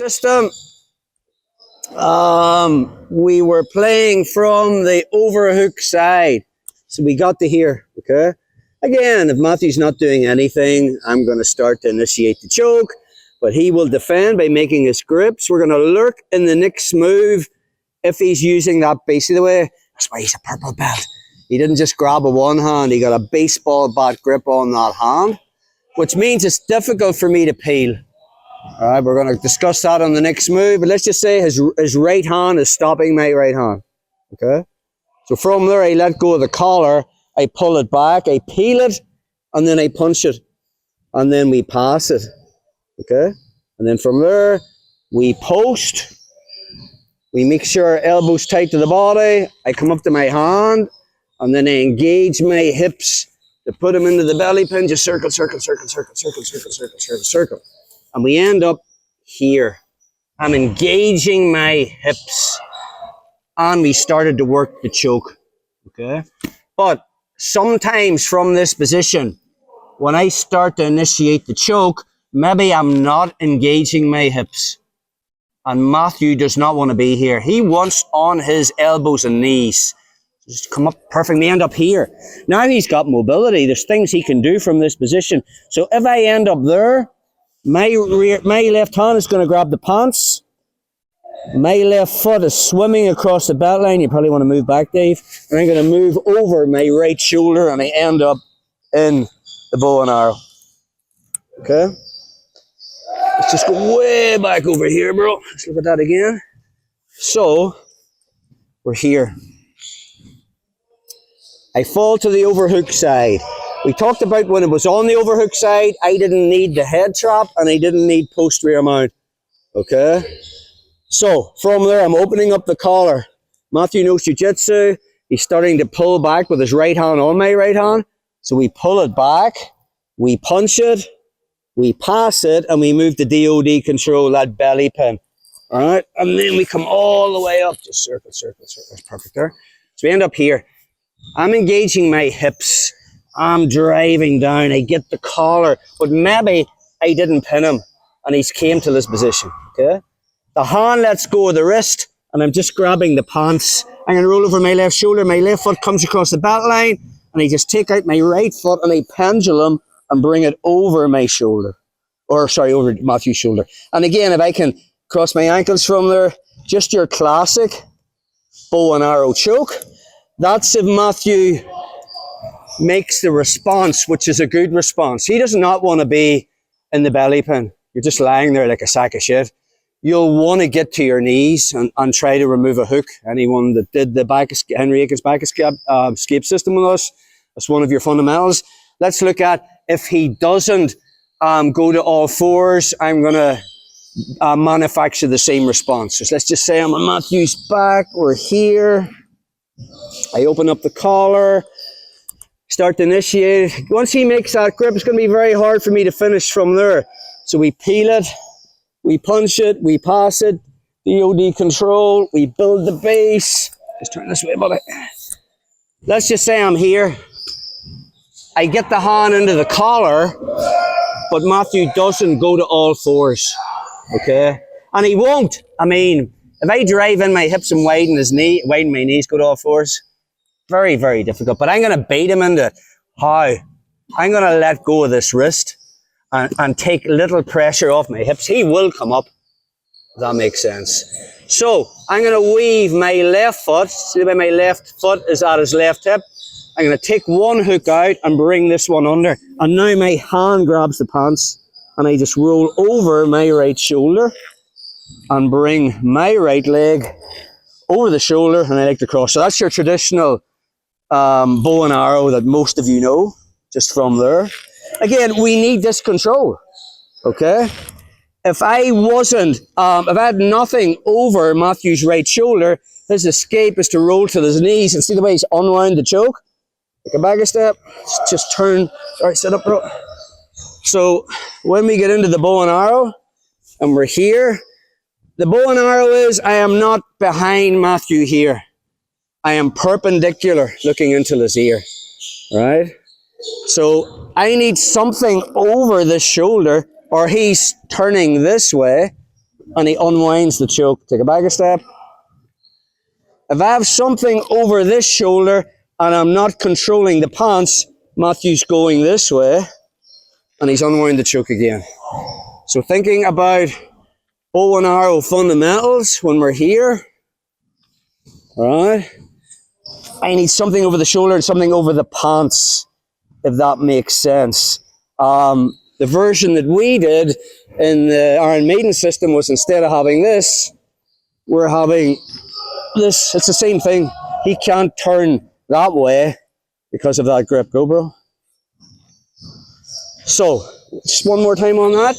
system. We were playing from the overhook side. So we got to here, okay? Again, if Matthew's not doing anything, I'm going to start to initiate the choke, but he will defend by making his grips. We're going to lurk in the next move if he's using that basically the way. That's why he's a purple belt. He didn't just grab a one hand, he got a baseball bat grip on that hand, which means it's difficult for me to peel. All right, we're going to discuss that on the next move, but let's just say his right hand is stopping my right hand, okay? So from there, I let go of the collar, I pull it back, I peel it, and then I punch it, and then we pass it, okay? And then from there, we post, we make sure our elbow's tight to the body, I come up to my hand, and then I engage my hips to put them into the belly pin, just circle, circle, circle, circle, circle, circle, circle, circle, circle. And we end up here. I'm engaging my hips. And we started to work the choke, okay? But sometimes from this position, when I start to initiate the choke, maybe I'm not engaging my hips. And Matthew does not want to be here. He wants on his elbows and knees. Just come up perfect. We end up here. Now he's got mobility. There's things he can do from this position. So if I end up there, my left hand is going to grab the pants. My left foot is swimming across the belt line. You probably want to move back, Dave. And I'm going to move over my right shoulder and I end up in the bow and arrow. Okay? Let's just go way back over here, bro. Let's look at that again. So, we're here. I fall to the overhook side. We talked about when it was on the overhook side, I didn't need the head trap and I didn't need post rear mount. Okay? So, from there, I'm opening up the collar. Matthew knows jiu-jitsu. He's starting to pull back with his right hand on my right hand. So we pull it back, we punch it, we pass it, and we move the DOD control, that belly pin. All right? And then we come all the way up. Just circle, circle, circle. That's perfect there. So we end up here. I'm engaging my hips. I'm driving down. I get the collar. But maybe I didn't pin him, and he's came to this position. Okay? The hand lets go of the wrist, and I'm just grabbing the pants. I'm going to roll over my left shoulder. My left foot comes across the belt line, and I just take out my right foot, and I pendulum and bring it over my shoulder. Or, sorry, over Matthew's shoulder. And again, if I can cross my ankles from there, just your classic bow and arrow choke. That's if Matthew makes the response, which is a good response. He does not want to be in the belly pin. You're just lying there like a sack of shit. You'll want to get to your knees and try to remove a hook. Anyone that did the Henry Aiken's back escape system with us, that's one of your fundamentals. Let's look at if he doesn't go to all fours, I'm going to manufacture the same response. So let's just say I'm on Matthew's back. We're here. I open up the collar, start to initiate. Once he makes that grip, it's going to be very hard for me to finish from there. So we peel it, we punch it, we pass it, DOD control, we build the base. Just turn this way, buddy. Let's just say I'm here. I get the hand into the collar, but Matthew doesn't go to all fours, okay? And he won't. I mean, if I drive in my hips and widen my knees, go to all fours, very, very difficult. But I'm going to bait him into how? I'm going to let go of this wrist and take little pressure off my hips. He will come up, if that makes sense. So I'm going to weave my left foot, see the way my left foot is at his left hip. I'm going to take one hook out and bring this one under. And now my hand grabs the pants and I just roll over my right shoulder and bring my right leg over the shoulder and I like to cross. So that's your traditional bow and arrow that most of you know, just from there. Again, we need this control, okay? If I wasn't, if I had nothing over Matthew's right shoulder, his escape is to roll to his knees and see the way he's unwound the choke. Take a back a step, just turn, all right, sit up, bro. So when we get into the bow and arrow, and we're here, the bow and arrow is, I am not behind Matthew here. I am perpendicular looking into his ear, right? So I need something over the shoulder, or he's turning this way, and he unwinds the choke. Take it back a step. If I have something over this shoulder and I'm not controlling the pants, Matthew's going this way and he's unwound the choke again. So thinking about bow and arrow fundamentals when we're here, alright, I need something over the shoulder and something over the pants, if that makes sense. The version that we did in the Iron Maiden system was, instead of having this, we're having this. It's the same thing. He can't turn that way because of that grip. Go, bro. So, just one more time on that.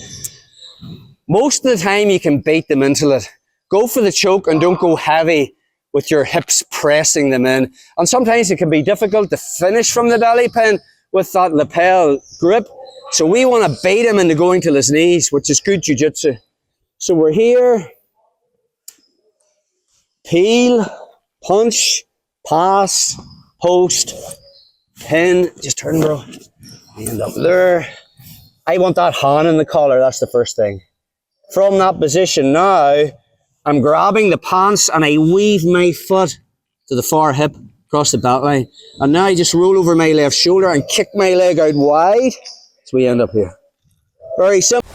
Most of the time you can bait them into it. Go for the choke and don't go heavy with your hips pressing them in. And sometimes it can be difficult to finish from the belly pin with that lapel grip. So we want to bait him into going to his knees, which is good jiu-jitsu. So we're here. Peel, punch, pass, post, pin. Just turn, bro. Hand up there. I want that hand in the collar. That's the first thing. From that position now, I'm grabbing the pants and I weave my foot to the far hip across the belt line. And now I just roll over my left shoulder and kick my leg out wide. So we end up here. Very simple.